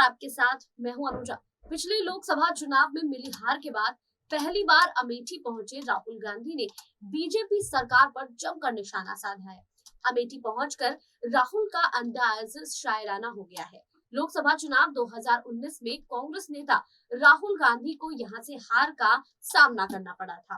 आपके साथ मैं हूं अनुजा। पिछले लोकसभा चुनाव में मिली हार के बाद पहली बार अमेठी पहुंचे राहुल गांधी ने बीजेपी सरकार पर जमकर निशाना साधा है। अमेठी पहुंचकर राहुल का अंदाज शायराना हो गया है। लोकसभा चुनाव 2019 में कांग्रेस नेता राहुल गांधी को यहां से हार का सामना करना पड़ा था।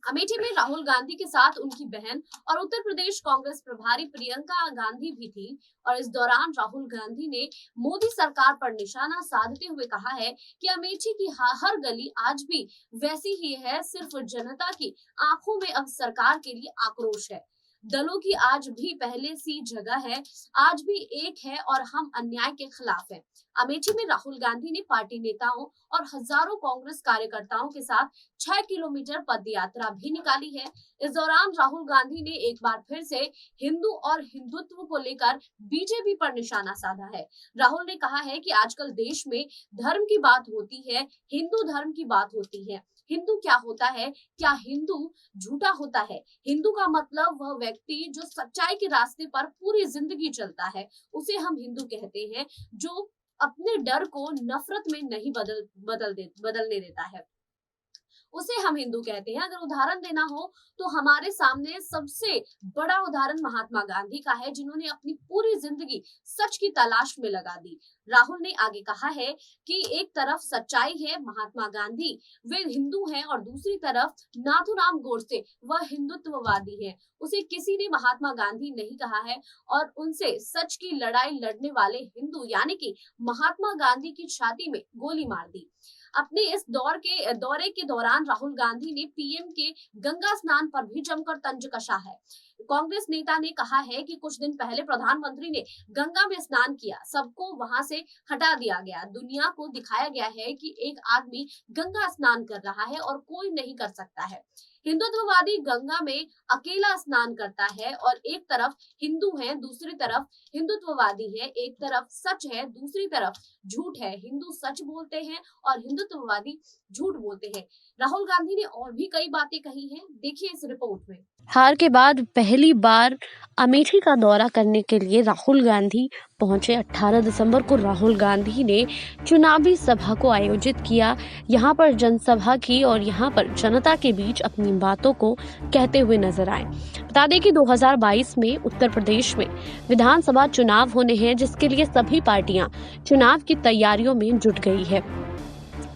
अमेठी में राहुल गांधी के साथ उनकी बहन और उत्तर प्रदेश कांग्रेस प्रभारी प्रियंका गांधी भी थी और इस दौरान राहुल गांधी ने मोदी सरकार पर निशाना साधते हुए कहा है कि अमेठी की हर गली आज भी वैसी ही है, सिर्फ जनता की आंखों में अब सरकार के लिए आक्रोश है। दलों की आज भी पहले सी जगह है, आज भी एक है और हम अन्याय के खिलाफ हैं। अमेठी में राहुल गांधी ने पार्टी नेताओं और हजारों कांग्रेस कार्यकर्ताओं के साथ 6 किलोमीटर पद यात्रा भी निकाली है। इस दौरान राहुल गांधी ने एक बार फिर से हिंदू और हिंदुत्व को लेकर बीजेपी पर निशाना साधा है। राहुल ने कहा है कि आजकल देश में धर्म की बात होती है, हिंदू धर्म की बात होती है। हिंदू क्या होता है? क्या हिंदू झूठा होता है? हिंदू का मतलब वह व्यक्ति जो सच्चाई के रास्ते पर पूरी जिंदगी चलता है, उसे हम हिंदू कहते हैं, जो अपने डर को नफरत में नहीं बदलने देता है, उसे हम हिंदू कहते हैं। अगर उदाहरण देना हो तो हमारे सामने सबसे बड़ा उदाहरण महात्मा गांधी का है, जिन्होंने अपनी पूरी जिंदगी सच की तलाश में लगा दी। राहुल ने आगे कहा है कि एक तरफ सच्चाई है, महात्मा गांधी वे हिंदू हैं, और दूसरी तरफ नाथूराम गोडसे वह हिंदुत्ववादी है। उसे किसी ने महात्मा गांधी नहीं कहा है और उनसे सच की लड़ाई लड़ने वाले हिंदू यानी कि महात्मा गांधी की छाती में गोली मार दी। अपने इस दौरे के दौरान राहुल गांधी ने पीएम के गंगा स्नान पर भी जमकर तंज कसा है। कांग्रेस नेता ने कहा है कि कुछ दिन पहले प्रधानमंत्री ने गंगा में स्नान किया, सबको वहां से हटा दिया गया, दुनिया को दिखाया गया है कि एक आदमी गंगा स्नान कर रहा है और कोई नहीं कर सकता है। हिंदुत्ववादी गंगा में अकेला स्नान करता है और एक तरफ हिंदू हैं, दूसरी तरफ हिंदुत्ववादी है। एक तरफ सच है, दूसरी तरफ झूठ है। हिंदू सच बोलते हैं और हिंदुत्ववादी झूठ बोलते हैं। राहुल गांधी ने और भी कई बातें कही हैं, देखिए इस रिपोर्ट में। हार के बाद पहली बार अमेठी का दौरा करने के लिए राहुल गांधी पहुंचे। 18 दिसंबर को राहुल गांधी ने चुनावी सभा को आयोजित किया, यहां पर जनसभा की और यहां पर जनता के बीच अपनी बातों को कहते हुए नजर आए। बता दें कि 2022 में उत्तर प्रदेश में विधानसभा चुनाव होने हैं, जिसके लिए सभी पार्टियां चुनाव की तैयारियों में जुट गई है।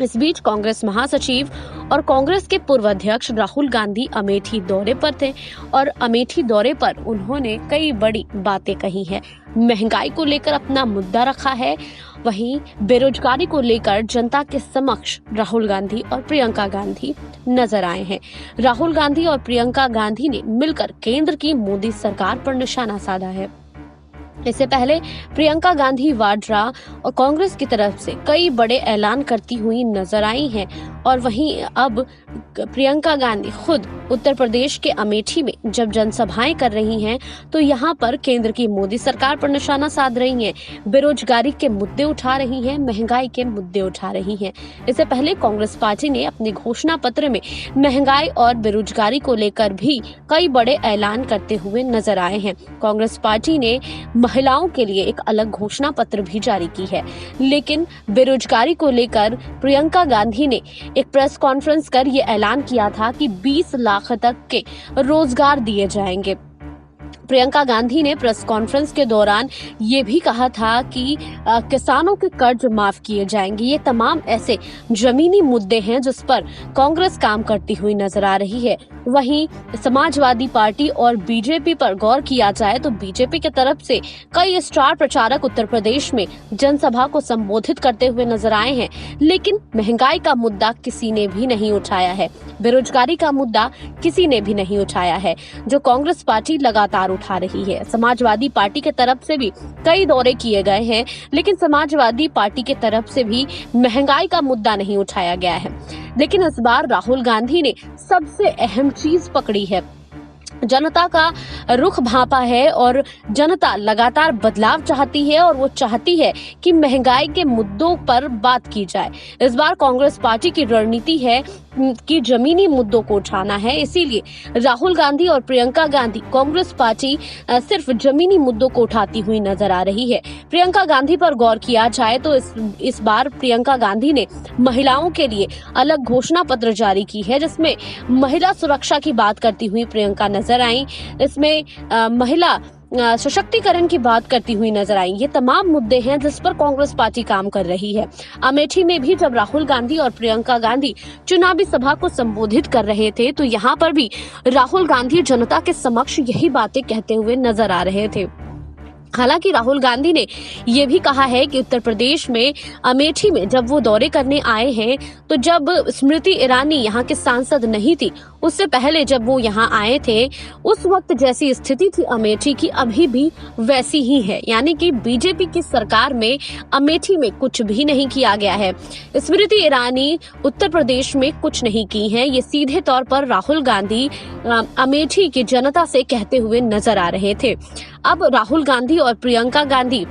इस बीच कांग्रेस महासचिव और कांग्रेस के पूर्व अध्यक्ष राहुल गांधी अमेठी दौरे पर थे और अमेठी दौरे पर उन्होंने कई बड़ी बातें कही हैं। महंगाई को लेकर अपना मुद्दा रखा है, वहीं बेरोजगारी को लेकर जनता के समक्ष राहुल गांधी और प्रियंका गांधी नजर आए हैं। राहुल गांधी और प्रियंका गांधी ने मिलकर केंद्र की मोदी सरकार पर निशाना साधा है। इससे पहले प्रियंका गांधी वाड्रा और कांग्रेस की तरफ से कई बड़े ऐलान करती हुई नजर आई हैं और वहीं अब प्रियंका गांधी खुद उत्तर प्रदेश के अमेठी में जब जनसभाएं कर रही हैं तो यहां पर केंद्र की मोदी सरकार पर निशाना साध रही हैं, बेरोजगारी के मुद्दे उठा रही हैं, महंगाई के मुद्दे उठा रही हैं। इससे पहले कांग्रेस पार्टी ने अपने घोषणा पत्र में महंगाई और बेरोजगारी को लेकर भी कई बड़े ऐलान करते हुए नजर आए हैं। कांग्रेस पार्टी ने महिलाओं के लिए एक अलग घोषणा पत्र भी जारी की है, लेकिन बेरोजगारी को लेकर प्रियंका गांधी ने एक प्रेस कॉन्फ्रेंस कर ये ऐलान किया था कि 20 लाख तक के रोजगार दिए जाएंगे। प्रियंका गांधी ने प्रेस कॉन्फ्रेंस के दौरान ये भी कहा था कि किसानों के कर्ज माफ किए जाएंगे। ये तमाम ऐसे जमीनी मुद्दे हैं जिस पर कांग्रेस काम करती हुई नजर आ रही है। वहीं समाजवादी पार्टी और बीजेपी पर गौर किया जाए तो बीजेपी की तरफ से कई स्टार प्रचारक उत्तर प्रदेश में जनसभा को संबोधित करते हुए नजर आए हैं, लेकिन महंगाई का मुद्दा किसी ने भी नहीं उठाया है, बेरोजगारी का मुद्दा किसी ने भी नहीं उठाया है, जो कांग्रेस पार्टी लगातार उठा रही है। समाजवादी पार्टी की तरफ से भी कई दौरे किए गए हैं, लेकिन समाजवादी पार्टी की तरफ से भी महंगाई का मुद्दा नहीं उठाया गया है। लेकिन इस बार राहुल गांधी ने सबसे अहम चीज पकड़ी है, जनता का रुख भांपा है और जनता लगातार बदलाव चाहती है और वो चाहती है कि महंगाई के मुद्दों पर बात की जाए। इस बार कांग्रेस पार्टी की रणनीति है की जमीनी मुद्दों को उठाना है। इसीलिए राहुल गांधी और प्रियंका गांधी कांग्रेस पार्टी सिर्फ जमीनी मुद्दों को उठाती हुई नजर आ रही है। प्रियंका गांधी पर गौर किया जाए तो इस बार प्रियंका गांधी ने महिलाओं के लिए अलग घोषणा पत्र जारी की है, जिसमें महिला सुरक्षा की बात करती हुई प्रियंका नजर आई। इसमें महिला सशक्तिकरण की बात करती हुई नजर आई। ये तमाम मुद्दे हैं जिस पर कांग्रेस पार्टी काम कर रही है। अमेठी में भी जब राहुल गांधी और प्रियंका गांधी चुनावी सभा को संबोधित कर रहे थे तो यहाँ पर भी राहुल गांधी जनता के समक्ष यही बातें कहते हुए नजर आ रहे थे। हालांकि राहुल गांधी ने यह भी कहा है कि उत्तर प्रदेश में अमेठी में जब वो दौरे करने आए हैं तो जब स्मृति ईरानी यहाँ के सांसद नहीं थी, उससे पहले जब वो यहाँ आए थे उस वक्त जैसी स्थिति थी अमेठी की अभी भी वैसी ही है। यानी कि बीजेपी की सरकार में अमेठी में कुछ भी नहीं किया गया है। स्मृति ईरानी उत्तर प्रदेश में कुछ नहीं की है, ये सीधे तौर पर राहुल गांधी अमेठी की जनता से कहते हुए नजर आ रहे थे। अब राहुल गांधी और प्रियंका गांधी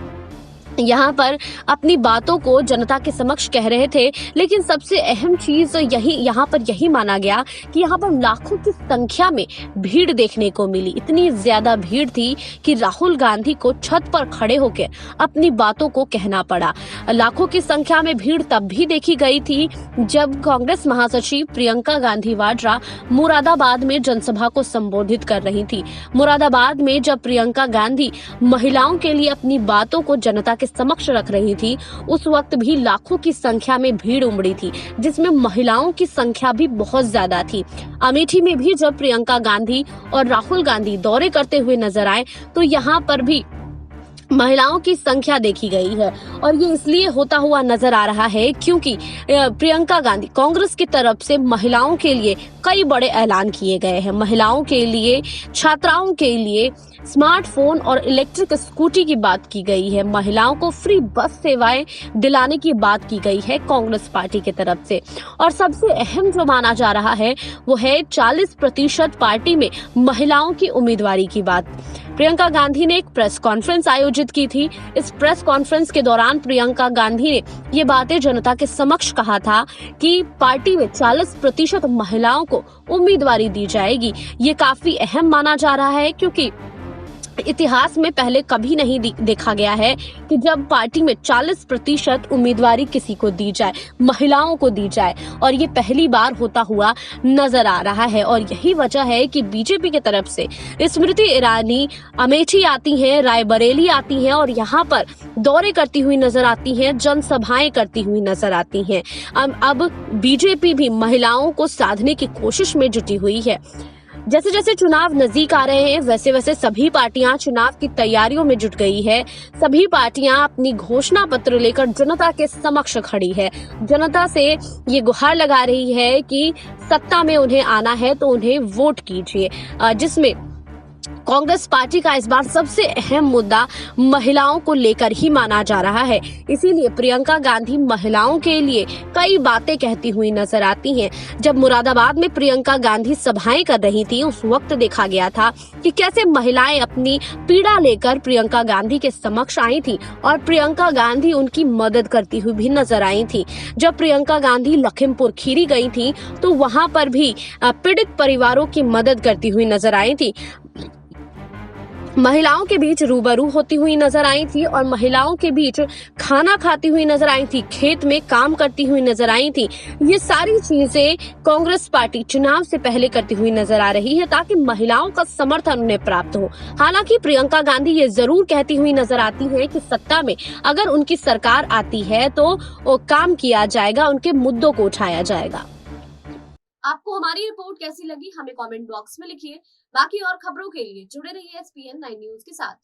यहाँ पर अपनी बातों को जनता के समक्ष कह रहे थे, लेकिन सबसे अहम चीज यहाँ पर यही माना गया कि यहाँ पर लाखों की संख्या में भीड़ देखने को मिली। इतनी ज्यादा भीड़ थी कि राहुल गांधी को छत पर खड़े होकर अपनी बातों को कहना पड़ा। लाखों की संख्या में भीड़ तब भी देखी गई थी जब कांग्रेस महासचिव प्रियंका गांधी वाड्रा मुरादाबाद में जनसभा को संबोधित कर रही थी। मुरादाबाद में जब प्रियंका गांधी महिलाओं के लिए अपनी बातों को जनता के समक्ष रख रही थी, उस वक्त भी लाखों की संख्या में भीड़ उमड़ी थी, जिसमें महिलाओं की संख्या भी बहुत ज्यादा थी। अमेठी में भी जब प्रियंका गांधी और राहुल गांधी दौरे करते हुए नजर आए तो यहाँ पर भी महिलाओं की संख्या देखी गई है। और ये इसलिए होता हुआ नजर आ रहा है क्योंकि प्रियंका गांधी कांग्रेस की तरफ से महिलाओं के लिए कई बड़े ऐलान किए गए हैं। महिलाओं के लिए, छात्राओं के लिए स्मार्टफोन और इलेक्ट्रिक स्कूटी की बात की गई है। महिलाओं को फ्री बस सेवाएं दिलाने की बात की गई है कांग्रेस पार्टी की तरफ से। और सबसे अहम जो माना जा रहा है वो है 40% पार्टी में महिलाओं की उम्मीदवारी की बात। प्रियंका गांधी ने एक प्रेस कॉन्फ्रेंस आयोजित की थी। इस प्रेस कॉन्फ्रेंस के दौरान प्रियंका गांधी ने ये बातें जनता के समक्ष कहा था कि पार्टी में 40% महिलाओं को उम्मीदवारी दी जाएगी। ये काफी अहम माना जा रहा है क्योंकि इतिहास में पहले कभी नहीं देखा गया है कि जब पार्टी में 40% उम्मीदवारी किसी को दी जाए, महिलाओं को दी जाए, और ये पहली बार होता हुआ नजर आ रहा है। और यही वजह है कि बीजेपी की तरफ से स्मृति ईरानी अमेठी आती हैं, रायबरेली आती हैं और यहाँ पर दौरे करती हुई नजर आती हैं, जनसभाएं करती हुई नजर आती हैं। अब बीजेपी भी महिलाओं को साधने की कोशिश में जुटी हुई है। जैसे जैसे चुनाव नजदीक आ रहे हैं वैसे वैसे सभी पार्टियां चुनाव की तैयारियों में जुट गई है। सभी पार्टियां अपनी घोषणा पत्र लेकर जनता के समक्ष खड़ी है। जनता से ये गुहार लगा रही है कि सत्ता में उन्हें आना है तो उन्हें वोट कीजिए, जिसमें कांग्रेस पार्टी का इस बार सबसे अहम मुद्दा महिलाओं को लेकर ही माना जा रहा है। इसीलिए प्रियंका गांधी महिलाओं के लिए कई बातें कहती हुई नजर आती हैं। जब मुरादाबाद में प्रियंका गांधी सभाएं कर रही थी उस वक्त देखा गया था कि कैसे महिलाएं अपनी पीड़ा लेकर प्रियंका गांधी के समक्ष आई थी और प्रियंका गांधी उनकी मदद करती हुई भी नजर आई थी। जब प्रियंका गांधी लखीमपुर खीरी गई थी तो वहां पर भी पीड़ित परिवारों की मदद करती हुई नजर आई थी। महिलाओं के बीच रूबरू होती हुई नजर आई थी और महिलाओं के बीच खाना खाती हुई नजर आई थी, खेत में काम करती हुई नजर आई थी। ये सारी चीजें कांग्रेस पार्टी चुनाव से पहले करती हुई नजर आ रही है ताकि महिलाओं का समर्थन उन्हें प्राप्त हो। हालांकि प्रियंका गांधी ये जरूर कहती हुई नजर आती है कि सत्ता में अगर उनकी सरकार आती है तो काम किया जाएगा, उनके मुद्दों को उठाया जाएगा। आपको हमारी रिपोर्ट कैसी लगी हमें कमेंट बॉक्स में लिखिए। बाकी और खबरों के लिए जुड़े रहिए SPN9 न्यूज के साथ।